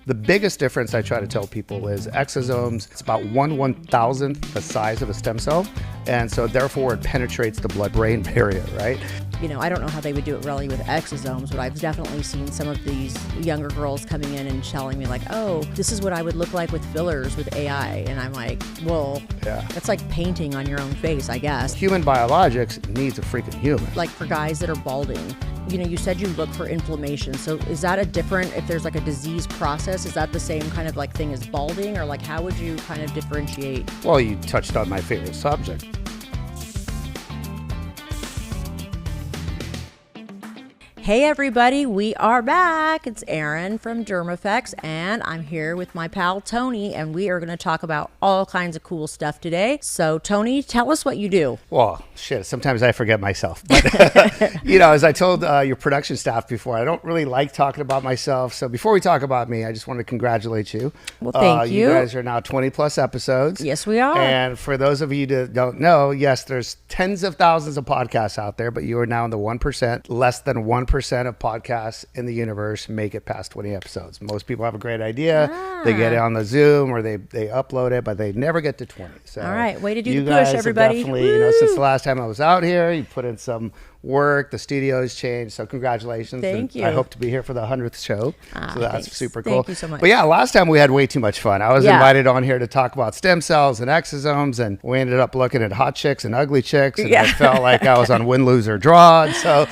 The biggest difference I try to tell people is exosomes, it's about 1/1000th the size of a stem cell. And so therefore it penetrates the blood-brain barrier, right? You know, I don't know how they would do it really with exosomes, but I've definitely seen some of these younger girls coming in and telling me like, oh, this is what I would look like with fillers with AI. And I'm like, well, that's like painting on your own face, I guess. Human biologics needs a freaking human. Like for guys that are balding, you know, you said you look for inflammation. So is that a different, if there's like a disease process, is that the same kind of like thing as balding? Or like how would you kind of differentiate? Well, you touched on my favorite subject. Hey everybody, we are back. It's Erin from DermFx and I'm here with my pal Tony and we are going to talk about all kinds of cool stuff today. So Tony, tell us what you do. Well, shit, sometimes I forget myself. But, you know, as I told your production staff before, I don't really like talking about myself. So before we talk about me, I just want to congratulate you. Well, thank you. You guys are now 20 plus episodes. Yes, we are. And for those of you that don't know, yes, there's tens of thousands of podcasts out there, but you are now in the 1%, less than 1% of podcasts in the universe make it past 20 episodes. Most people have a great idea. They get it on the Zoom or they upload it, but they never get to 20. So all right, way to do you the push, guys everybody. Definitely, you know, since the last time I was out here, you put in some work. The studio's changed, so congratulations. Thank you. I hope to be here for the 100th show. So that's thanks. super cool. Thank you so much. But yeah, last time we had way too much fun. I was invited on here to talk about stem cells and exosomes, and we ended up looking at hot chicks and ugly chicks, and I felt like I was on win, lose, or draw. And so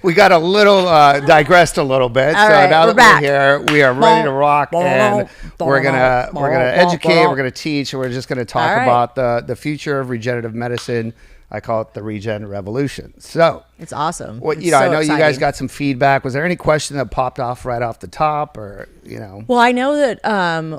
we got a little digressed a little bit. All so right, now we're that we're here, we are ready to rock, and we're gonna educate, we're gonna teach, and we're just gonna talk about the future of regenerative medicine. I call it the Regen Revolution. So it's awesome. Well, you know, I know you guys got some feedback. Was there any question that popped off right off the top, or you know? Well, I know that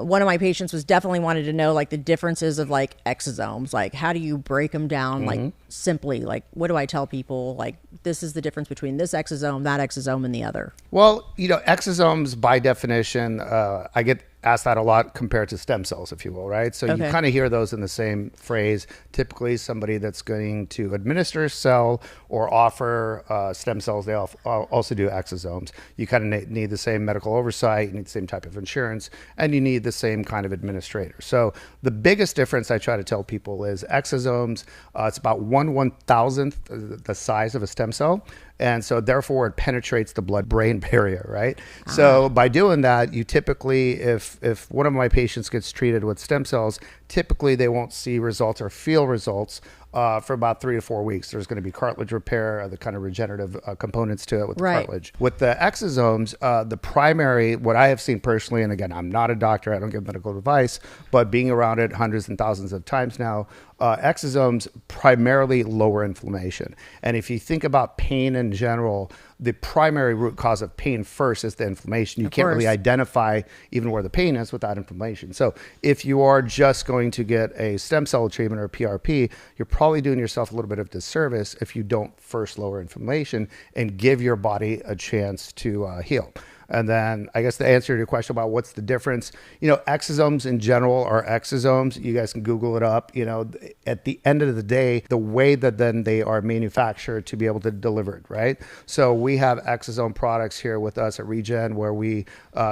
one of my patients was definitely wanted to know like the differences of like exosomes. Like, how do you break them down? Like simply, like what do I tell people? Like, this is the difference between this exosome, that exosome, and the other. Well, you know, exosomes by definition, I get asked that a lot compared to stem cells, if you will, right? So you kind of hear those in the same phrase. Typically, somebody that's going to administer, sell, or offer stem cells, they also do exosomes. You kind of need the same medical oversight, you need the same type of insurance, and you need the same kind of administrator. So the biggest difference I try to tell people is exosomes, it's about 1/1000th the size of a stem cell. And so therefore it penetrates the blood-brain barrier, right? So by doing that, you typically, if one of my patients gets treated with stem cells, typically they won't see results or feel results for about 3 to 4 weeks. There's going to be cartilage repair, the kind of regenerative components to it with the cartilage. With the exosomes, the primary, what I have seen personally, and again, I'm not a doctor, I don't give medical advice, but being around it hundreds and thousands of times now, exosomes primarily lower inflammation. And if you think about pain in general, the primary root cause of pain first is the inflammation. You can't really identify even where the pain is without inflammation. So if you are just going to get a stem cell treatment or PRP, you're probably doing yourself a little bit of disservice if you don't first lower inflammation and give your body a chance to heal. And then I guess the answer to your question about what's the difference, you know, exosomes in general are exosomes. You guys can Google it up. You know, at the end of the day, the way that then they are manufactured to be able to deliver it, right? So we have exosome products here with us at Regen where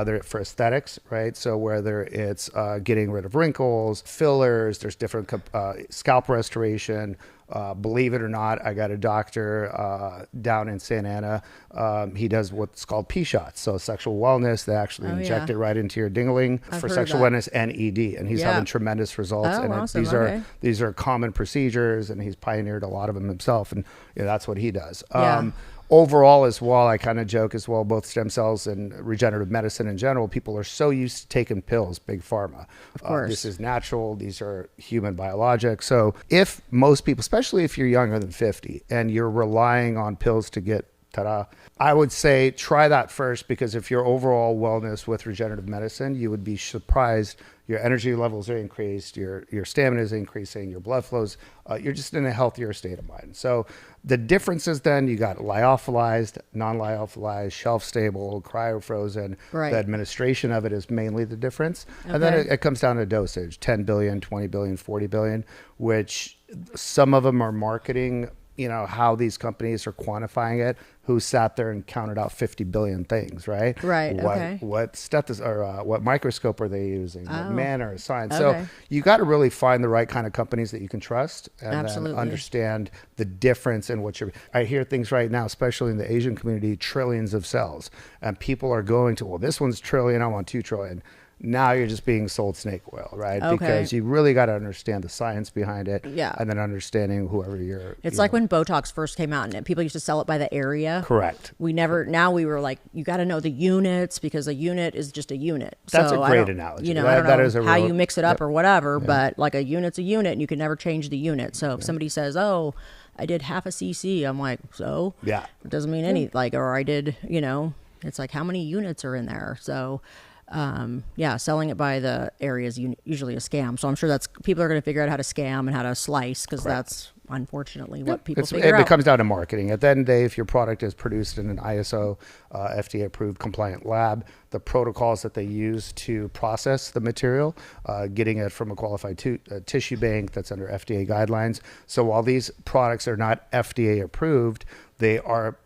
they're for aesthetics, right? So whether it's getting rid of wrinkles, fillers, there's different scalp restoration. Believe it or not, I got a doctor down in Santa Ana. He does what's called P shots, so sexual wellness. They actually inject it right into your dingling for sexual wellness and ED, and he's having tremendous results. Oh, and awesome. These are common procedures, and he's pioneered a lot of them himself, and you know, that's what he does. Overall as well, I kind of joke as well, both stem cells and regenerative medicine in general, people are so used to taking pills, big pharma. Of course. This is natural. These are human biologics. So if most people, especially if you're younger than 50 and you're relying on pills to get I would say try that first, because if your overall wellness with regenerative medicine, you would be surprised. Your energy levels are increased, your stamina is increasing, your blood flows, you're just in a healthier state of mind. So the differences then, you got lyophilized, non-lyophilized, shelf-stable, cryo-frozen. The administration of it is mainly the difference. And then it comes down to dosage, 10 billion, 20 billion, 40 billion, which some of them are marketing how these companies are quantifying it, who sat there and counted out 50 billion things, right? Right. What microscope are they using? What manner of science? Okay. So you got to really find the right kind of companies that you can trust and then understand the difference in what I hear things right now, especially in the Asian community, trillions of cells, and people are going to, well, this one's trillion, I want 2 trillion. Now you're just being sold snake oil, right? Okay. Because you really got to understand the science behind it, and then understanding whoever you're. It's like when Botox first came out, and people used to sell it by the area. Correct. Now we were like, you got to know the units, because a unit is just a unit. That's a great analogy. I don't know how you mix it up or whatever, but like a unit's a unit, and you can never change the unit. So if somebody says, "Oh, I did half a cc," I'm like, so it doesn't mean any or I did, it's like how many units are in there. So. Selling it by the area is usually a scam. So I'm sure people are going to figure out how to scam and how to slice, because that's unfortunately what people figure out. It comes down to marketing. At the end of the day, if your product is produced in an ISO FDA approved compliant lab, the protocols that they use to process the material, getting it from a qualified tissue bank that's under FDA guidelines. So while these products are not FDA approved, they are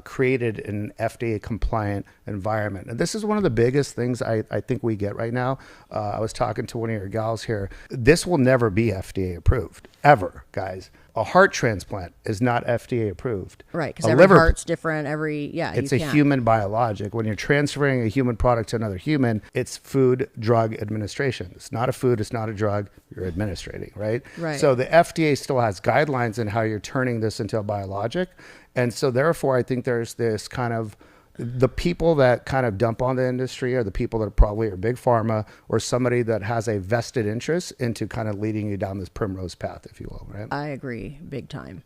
created in an FDA compliant environment. And this is one of the biggest things I think we get right now. I was talking to one of your gals here. This will never be FDA approved, ever, guys. A heart transplant is not FDA approved. Right, because every heart's different. It's a human biologic. When you're transferring a human product to another human, it's Food Drug Administration. It's not a food, it's not a drug, you're administrating, right? Right. So the FDA still has guidelines in how you're turning this into a biologic. And so therefore, I think there's this kind of, the people that kind of dump on the industry are the people that probably are big pharma or somebody that has a vested interest into kind of leading you down this primrose path, if you will, right? I agree, big time.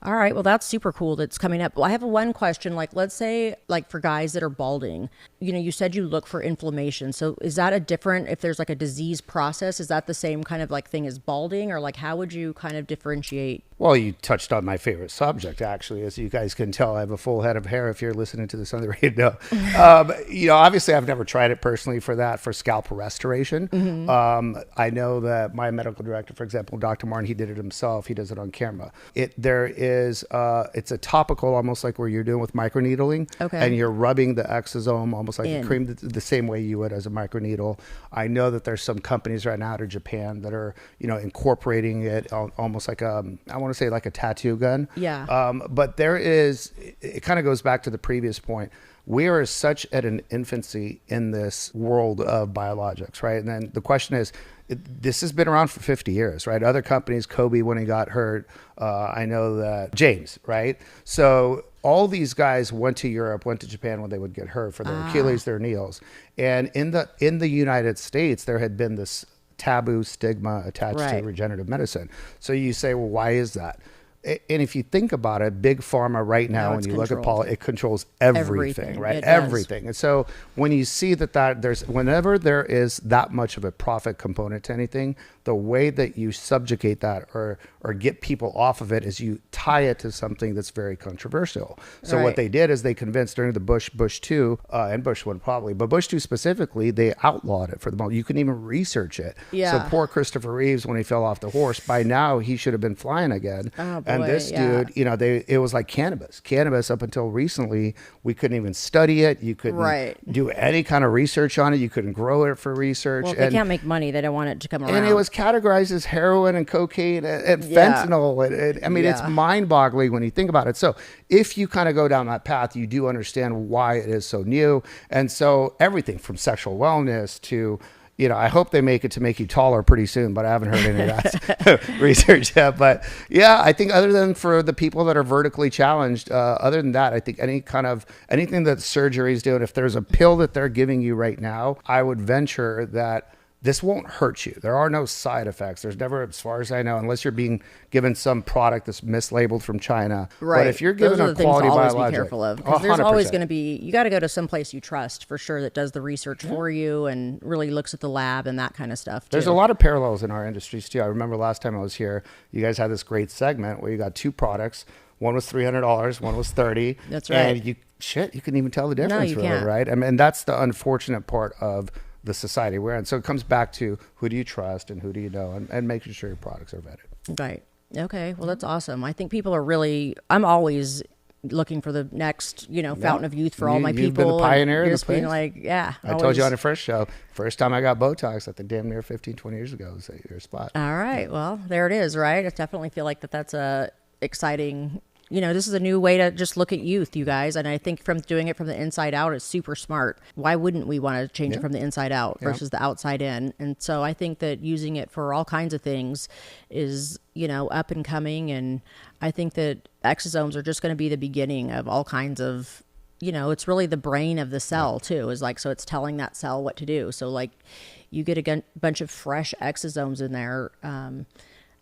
All right. Well, that's super cool that's coming up. Well, I have one question. Like, let's say, like for guys that are balding, you said you look for inflammation. So is that if there's like a disease process, is that the same kind of like thing as balding, or like how would you kind of differentiate? Well, you touched on my favorite subject, actually. As you guys can tell, I have a full head of hair if you're listening to this on the radio. Obviously, I've never tried it personally for scalp restoration. Mm-hmm. I know that my medical director, for example, Dr. Martin, he did it himself. He does it on camera. It's a topical, almost like where you're doing with microneedling. Okay. And you're rubbing the exosome almost like a cream, the same way you would as a microneedle. I know that there's some companies right now out of Japan that are, incorporating it almost like I want to say like a tattoo gun. Yeah. But it kind of goes back to the previous point. We are such at an infancy in this world of biologics, right? And then the question is, this has been around for 50 years, right? Other companies, Kobe, when he got hurt, I know that James, right? So all these guys went to Europe, went to Japan when they would get hurt for their Achilles, their knees. And in the United States, there had been this taboo stigma attached to regenerative medicine. So you say, well, why is that? And if you think about it, big pharma right now, when you look at it controls everything, right? Everything. And so when you see whenever there is that much of a profit component to anything, the way that you subjugate that or get people off of it is you tie it to something that's very controversial. So what they did is they convinced during the Bush 2, and Bush 1 probably, but Bush 2 specifically, they outlawed it for the moment. You couldn't even research it. Yeah. So poor Christopher Reeves, when he fell off the horse, by now he should have been flying again. Oh, boy, and this dude, it was like cannabis. Cannabis up until recently, we couldn't even study it. You couldn't do any kind of research on it. You couldn't grow it for research. Well, if they can't make money, they don't want it to come around. And it was categorized as heroin and cocaine and fentanyl. It's mind-boggling when you think about it. So if you kind of go down that path, you do understand why it is so new. And so everything from sexual wellness to, I hope they make it to make you taller pretty soon, but I haven't heard any of that research yet. But yeah, I think other than for the people that are vertically challenged, other than that, I think anything that surgery is doing, if there's a pill that they're giving you right now, I would venture that this won't hurt you. There are no side effects. There's never, as far as I know, unless you're being given some product that's mislabeled from China. Right. But if you're given a quality biologic, be careful of, because there's always going to be, you got to go to some place you trust for sure that does the research for you and really looks at the lab and that kind of stuff too. There's a lot of parallels in our industries too. I remember last time I was here, you guys had this great segment where you got 2 products. One was $300, one was $30. That's right. And you couldn't even tell the difference, really, can't. Right? I mean, that's the unfortunate part of the society we're in. So it comes back to who do you trust and who do you know, and making sure your products are vetted. Right. Okay, well, that's awesome. I think people are really, I'm always looking for the next, fountain of youth for all my people. You've been the pioneer in the just being space. like, yeah. I told you on the first show, first time I got Botox, I think damn near 15, 20 years ago was at your spot. All right, well, there it is, right? I definitely feel like that's a exciting, this is a new way to just look at youth, you guys. And I think from doing it from the inside out is super smart. Why wouldn't we want to change it from the inside out versus the outside in? And so I think that using it for all kinds of things is, up and coming. And I think that exosomes are just going to be the beginning of all kinds of, it's really the brain of the cell too, is like, so it's telling that cell what to do. So like you get a bunch of fresh exosomes in there.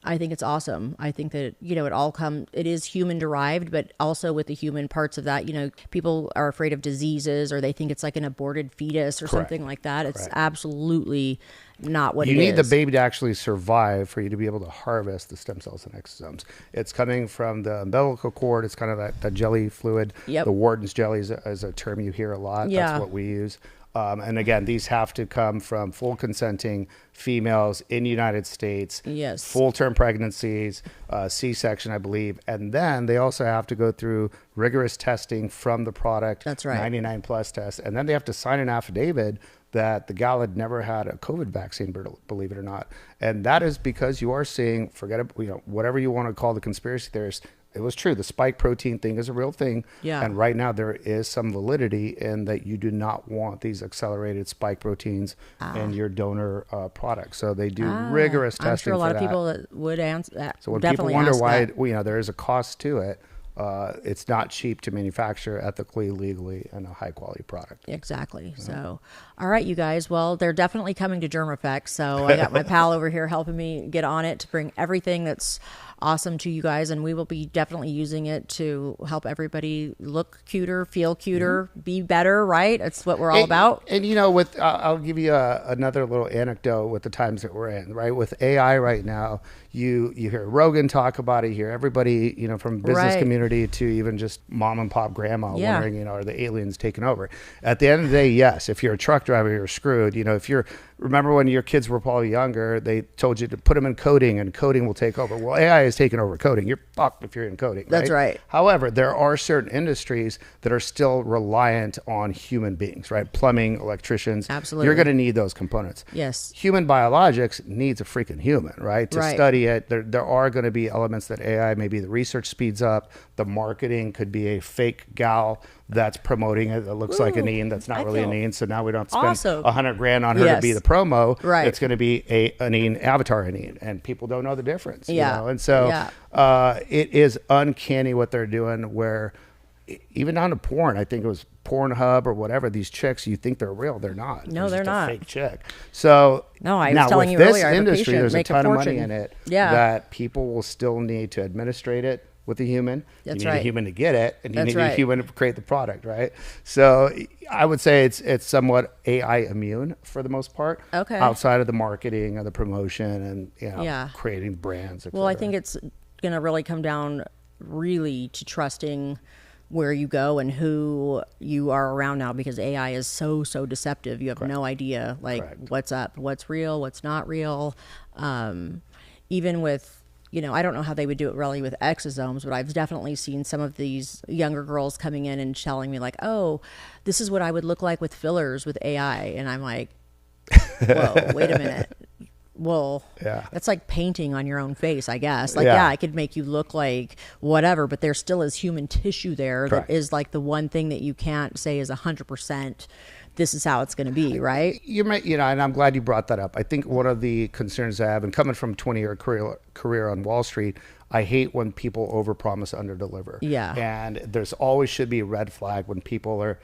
I think it's awesome. I think that, it is human derived, but also with the human parts of that, people are afraid of diseases or they think it's like an aborted fetus or something like that. It's absolutely not what it is. You need the baby to actually survive for you to be able to harvest the stem cells and exosomes. It's coming from the umbilical cord. It's kind of that jelly fluid. Yep. The Wharton's jelly is a term you hear a lot. Yeah. That's what we use. And again, these have to come from full consenting females in the United States. Yes. Full-term pregnancies, C-section, I believe. And then they also have to go through rigorous testing from the product. That's right. 99 plus test. And then they have to sign an affidavit that the gal had never had a COVID vaccine, believe it or not. And that is because you are seeing, forget it, whatever you want to call the conspiracy theorists, it was true. The spike protein thing is a real thing. Yeah. And right now there is some validity in that you do not want these accelerated spike proteins in your donor product. So they do rigorous testing. I'm sure a lot of people that would answer that. So when people wonder why there is a cost to it, it's not cheap to manufacture ethically, legally, and a high quality product. Exactly. So, all right, you guys. Well, they're definitely coming to DermFx. So I got my pal over here helping me get on it to bring everything that's awesome to you guys, and we will be definitely using it to help everybody look cuter, feel cuter, be better, right? That's what we're all about. And I'll give you another little anecdote with the times that we're in, right? With AI right now, you hear Rogan talk about it, you hear everybody, from business community to even just mom and pop grandma wondering, are the aliens taking over? At the end of the day, yes, if you're a truck driver, you're screwed. Remember when your kids were probably younger, they told you to put them in coding and coding will take over. Well, AI is taking over coding. You're fucked if you're in coding. That's right. However, there are certain industries that are still reliant on human beings, right? Plumbing, electricians. Absolutely. You're going to need those components. Yes. Human biologics needs a freaking human, right? To study it. There are going to be elements that AI, maybe the research speeds up. The marketing could be a fake gal that's promoting it that looks like a Neen that's not really a Neen, so now we don't have to spend $100,000 on her to be the promo. Right. It's going to be a Neen avatar Neen, and people don't know the difference. And so it is uncanny what they're doing, where even down to porn, I think it was Pornhub or whatever, these chicks, you think they're real, they're not. No, they're not. A fake chick. So I was telling you earlier, this industry, there's a ton of money in it that people will still need to administrate it with a human. That's you need a human to get it, and you need right. a human to create the product, right? So I would say it's somewhat AI immune for the most part. Okay. Outside of the marketing and the promotion and creating brands. Well, I think it's going to really come down really to trusting where you go and who you are around now, because AI is so deceptive. You have no idea what's up, what's real, what's not real. Even with, I don't know how they would do it really with exosomes, but I've definitely seen some of these younger girls coming in and telling me like, oh, this is what I would look like with fillers with AI. And I'm like, whoa, wait a minute. Well, that's like painting on your own face, I guess. Like, I could make you look like whatever, but there still is human tissue there that is like the one thing that you can't say is 100%. This is how it's going to be, right? You might, and I'm glad you brought that up. I think one of the concerns I have, and coming from 20-year career on Wall Street, I hate when people overpromise, underdeliver. Yeah. And there's always should be a red flag when people are,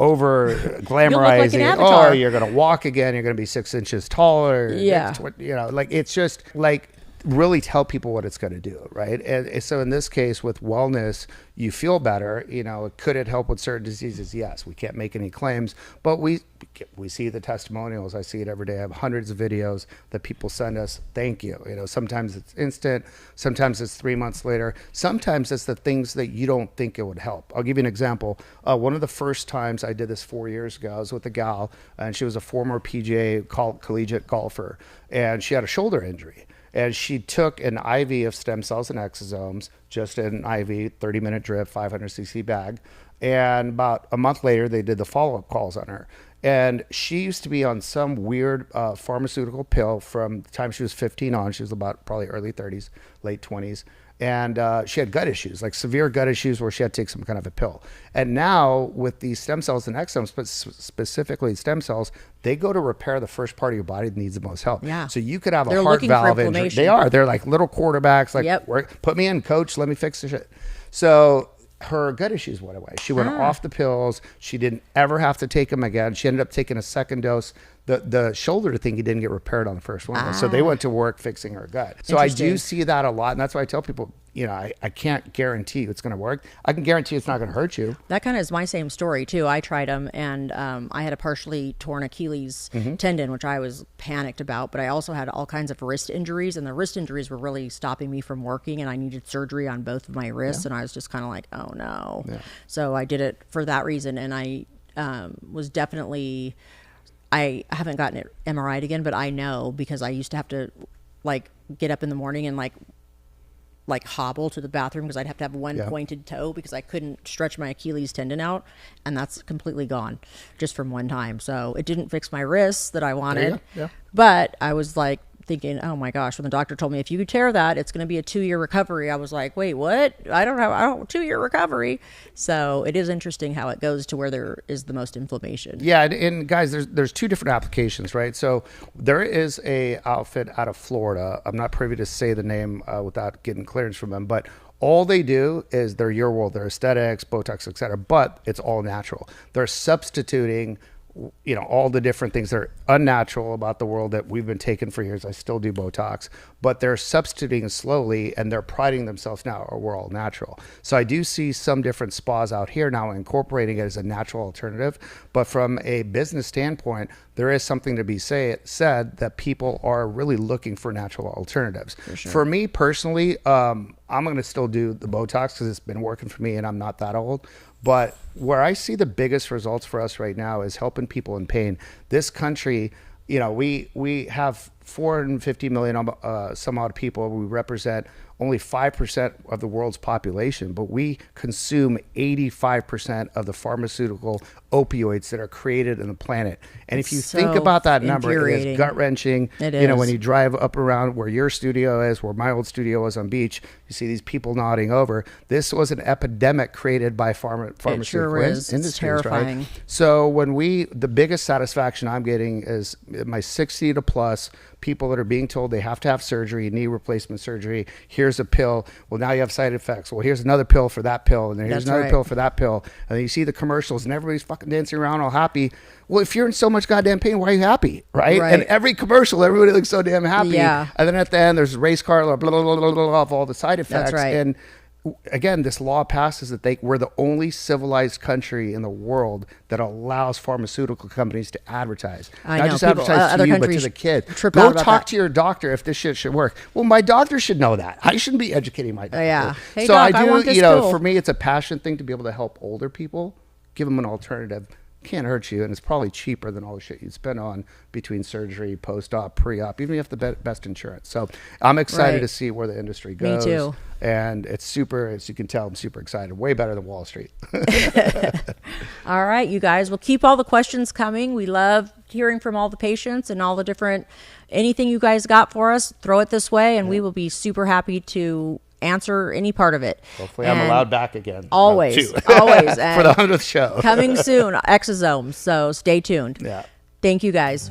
over glamorizing. Oh, you're going to walk again. You're going to be 6 inches taller. Yeah. It's just like really tell people what it's going to do, right? And so in this case with wellness, you feel better. Could it help with certain diseases? Yes. We can't make any claims, but we see the testimonials. I see it every day. I have hundreds of videos that people send us. Thank you. Sometimes it's instant. Sometimes it's 3 months later. Sometimes it's the things that you don't think it would help. I'll give you an example. One of the first times I did this 4 years ago, I was with a gal, and she was a former PGA collegiate golfer, and she had a shoulder injury. And she took an IV of stem cells and exosomes, just an IV, 30-minute drip, 500cc bag. And about a month later, they did the follow-up calls on her. And she used to be on some weird pharmaceutical pill from the time she was 15 on. She was about probably early 30s, late 20s. And she had gut issues, like severe gut issues where she had to take some kind of a pill. And now with these stem cells and exosomes, but specifically stem cells, they go to repair the first part of your body that needs the most help. Yeah. So you could have a heart valve injury. They're like little quarterbacks, like, put me in, coach, let me fix the shit. So her gut issues went away. She went off the pills. She didn't ever have to take them again. She ended up taking a second dose. The shoulder thing didn't get repaired on the first one. So they went to work fixing her gut. So I do see that a lot. And that's why I tell people, I can't guarantee it's going to work. I can guarantee it's not going to hurt you. That kind of is my same story too. I tried them and I had a partially torn Achilles tendon, which I was panicked about, but I also had all kinds of wrist injuries, and the wrist injuries were really stopping me from working, and I needed surgery on both of my wrists. And I was just kind of like, oh no. So I did it for that reason. And I was definitely, I haven't gotten it MRI'd again, but I know because I used to have to like get up in the morning and like hobble to the bathroom because I'd have to have one pointed toe because I couldn't stretch my Achilles tendon out, and that's completely gone just from one time. So it didn't fix my wrists that I wanted, but I was like thinking, oh my gosh, when the doctor told me if you tear that, it's going to be a 2-year recovery, I was like, wait, what? I don't 2-year recovery. So it is interesting how it goes to where there is the most inflammation. Yeah, and guys, there's 2 different applications, right? So there is a outfit out of Florida. I'm not privy to say the name without getting clearance from them, but all they do is they're your world, they're aesthetics, Botox, etc. But it's all natural. They're substituting all the different things that are unnatural about the world that we've been taking for years. I still do Botox, but they're substituting slowly, and they're priding themselves now, or we're all natural. So I do see some different spas out here now incorporating it as a natural alternative. But from a business standpoint, there is something to be said that people are really looking for natural alternatives. For sure. For me personally, I'm going to still do the Botox because it's been working for me and I'm not that old. But where I see the biggest results for us right now is helping people in pain. This country, we have 450 million some odd people. We represent only 5% of the world's population, but we consume 85% of the pharmaceutical opioids that are created in the planet. And if you think about that number, it is gut-wrenching. It is. When you drive up around where your studio is, where my old studio was on Beach, you see these people nodding over. This was an epidemic created by pharmaceutical industries, terrifying. Right? So the biggest satisfaction I'm getting is my 60 to plus people that are being told they have to have surgery, knee replacement surgery. Here's a pill. Well, now you have side effects. Well, here's another pill for that pill. And then here's another pill for that pill. And then you see the commercials and everybody's fucking dancing around all happy. Well, if you're in so much goddamn pain, why are you happy? Right? And every commercial, everybody looks so damn happy. Yeah. And then at the end, there's a race car, blah, blah, blah, blah, blah, of all the side effects. That's right. And again, this law passes that we're the only civilized country in the world that allows pharmaceutical companies to advertise. Not just advertise to you, but to the kid. Go talk to your doctor if this shit should work. Well, my doctor should know that. I shouldn't be educating my doctor. Yeah. Hey, so doc, I do, want this pill. For me, it's a passion thing to be able to help older people, give them an alternative. Can't hurt you, and it's probably cheaper than all the shit you'd spend on between surgery, post-op, pre-op, even if you have the best insurance. So I'm excited to see where the industry goes. Me too. And it's super, as you can tell, I'm super excited. Way better than Wall Street. All right, you guys. Well, keep all the questions coming. We love hearing from all the patients and all the different, anything you guys got for us, throw it this way, and we will be super happy to answer any part of it. Hopefully I'm allowed back again. Always. Always. For the 100th show. Coming soon, Exosomes. So stay tuned. Yeah. Thank you guys.